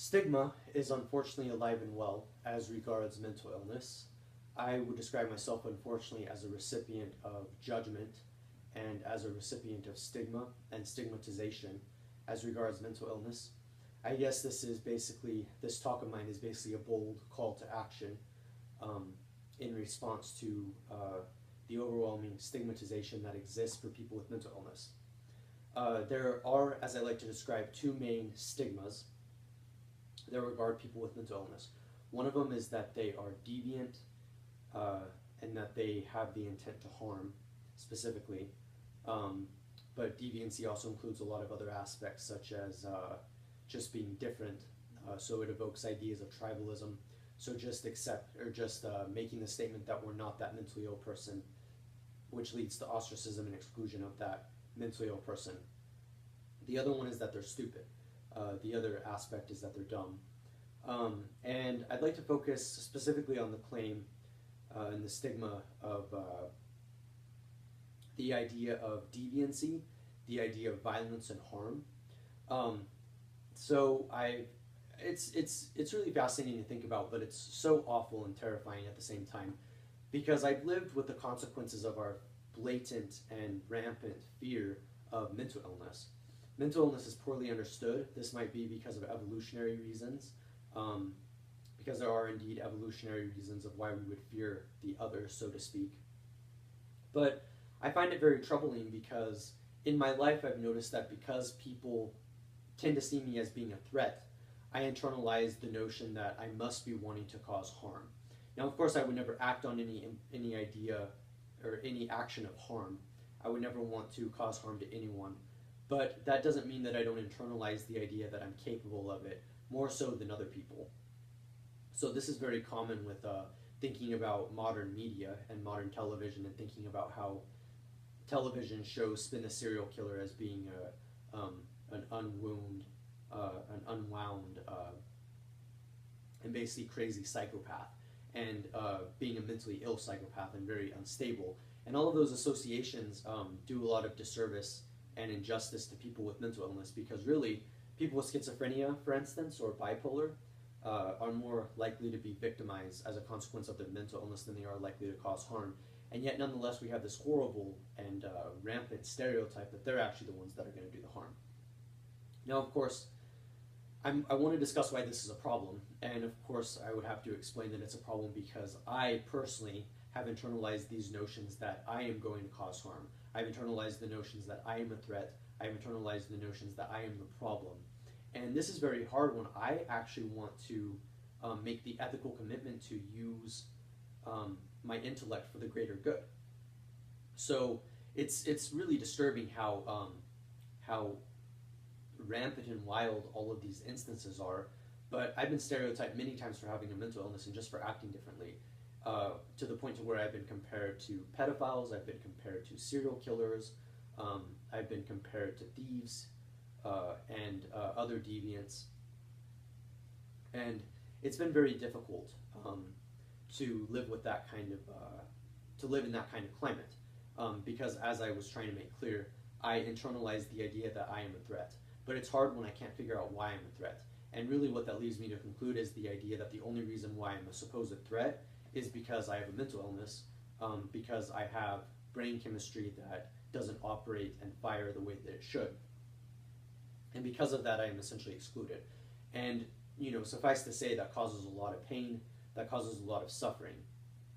Stigma is unfortunately alive and well as regards mental illness. I would describe myself, unfortunately, as a recipient of judgment and as a recipient of stigma and stigmatization as regards mental illness. I guess this talk of mine is basically a bold call to action um, in response to the overwhelming stigmatization that exists for people with mental illness. There are, as I like to describe, two main stigmas that regard people with mental illness. One of them is that they are deviant uh, and that they have the intent to harm specifically. But deviancy also includes a lot of other aspects, such as just being different. So it evokes ideas of tribalism. So just accept or just making the statement that we're not that mentally ill person, which leads to ostracism and exclusion of that mentally ill person. The other one is that they're stupid. The other aspect is that they're dumb. And I'd like to focus specifically on the claim and the stigma of the idea of deviancy, the idea of violence and harm. Um, it's really fascinating to think about, but it's so awful and terrifying at the same time, because I've lived with the consequences of our blatant and rampant fear of mental illness. Mental illness is poorly understood. This might be because of evolutionary reasons, because there are indeed evolutionary reasons of why we would fear the other, so to speak. But I find it very troubling because in my life I've noticed that because people tend to see me as being a threat, I internalize the notion that I must be wanting to cause harm. Now, of course, I would never act on any idea or any action of harm. I would never want to cause harm to anyone. But that doesn't mean that I don't internalize the idea that I'm capable of it, more so than other people. So this is very common with thinking about modern media and modern television, and thinking about how television shows spin a serial killer as being an unwound, and basically crazy psychopath, and being a mentally ill psychopath and very unstable. And all of those associations do a lot of disservice and injustice to people with mental illness, because really, people with schizophrenia, for instance, or bipolar, are more likely to be victimized as a consequence of their mental illness than they are likely to cause harm. And yet, nonetheless, we have this horrible and rampant stereotype that they're actually the ones that are going to do the harm. Now, of course, I want to discuss why this is a problem, and of course, I would have to explain that it's a problem because I personally have internalized these notions that I am going to cause harm. I've internalized the notions that I am a threat. I've internalized the notions that I am the problem. And this is very hard when I actually want to make the ethical commitment to use my intellect for the greater good. So it's really disturbing how rampant and wild all of these instances are. But I've been stereotyped many times for having a mental illness and just for acting differently, to the point to where I've been compared to pedophiles, I've been compared to serial killers, I've been compared to thieves and other deviants. And it's been very difficult to live with that kind of, to live in that kind of climate, because as I was trying to make clear, I internalized the idea that I am a threat. But it's hard when I can't figure out why I'm a threat. And really what that leads me to conclude is the idea that the only reason why I'm a supposed threat is because I have a mental illness, because I have brain chemistry that doesn't operate and fire the way that it should. And because of that, I am essentially excluded. And, suffice to say, that causes a lot of pain, that causes a lot of suffering.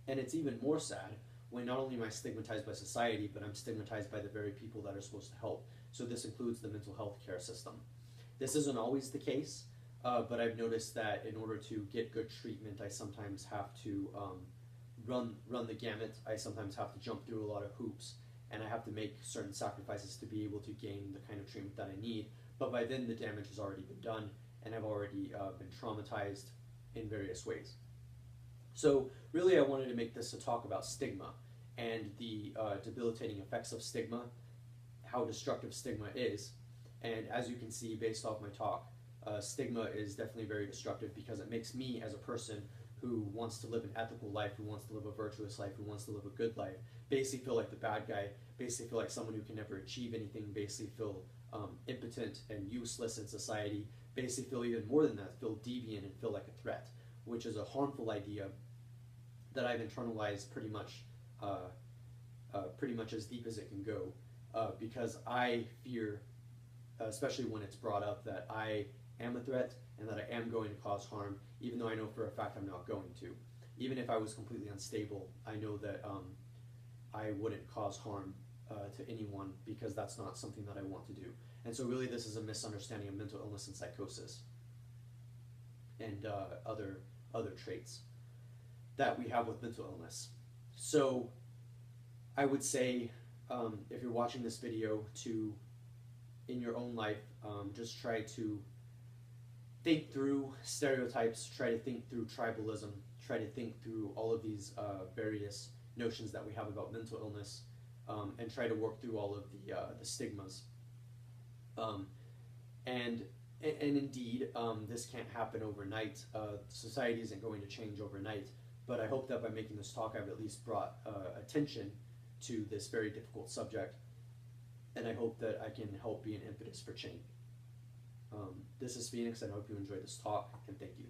And it's even more sad when not only am I stigmatized by society, but I'm stigmatized by the very people that are supposed to help. So this includes the mental health care system. This isn't always the case, but I've noticed that in order to get good treatment, I sometimes have to run the gamut. I sometimes have to jump through a lot of hoops, and I have to make certain sacrifices to be able to gain the kind of treatment that I need. But by then, the damage has already been done, and I've already been traumatized in various ways. So really, I wanted to make this a talk about stigma and the debilitating effects of stigma, how destructive stigma is. And as you can see based off my talk, stigma is definitely very destructive because it makes me, as a person who wants to live an ethical life, who wants to live a virtuous life, who wants to live a good life, basically feel like the bad guy, basically feel like someone who can never achieve anything, basically feel impotent and useless in society, basically feel even more than that, feel deviant and feel like a threat, which is a harmful idea that I've internalized pretty much as deep as it can go, because I fear, especially when it's brought up, that I am a threat and that I am going to cause harm, even though I know for a fact I'm not going to. Even if I was completely unstable, I know that I wouldn't cause harm to anyone, because that's not something that I want to do. And so really this is a misunderstanding of mental illness and psychosis and other traits that we have with mental illness. So I would say, if you're watching this video, to, in your own life, just try to think through stereotypes, try to think through tribalism, try to think through all of these various notions that we have about mental illness, and try to work through all of the stigmas. And indeed, this can't happen overnight. Society isn't going to change overnight, but I hope that by making this talk, I've at least brought attention to this very difficult subject, and I hope that I can help be an impetus for change. This is Phoenix, and I hope you enjoyed this talk, and thank you.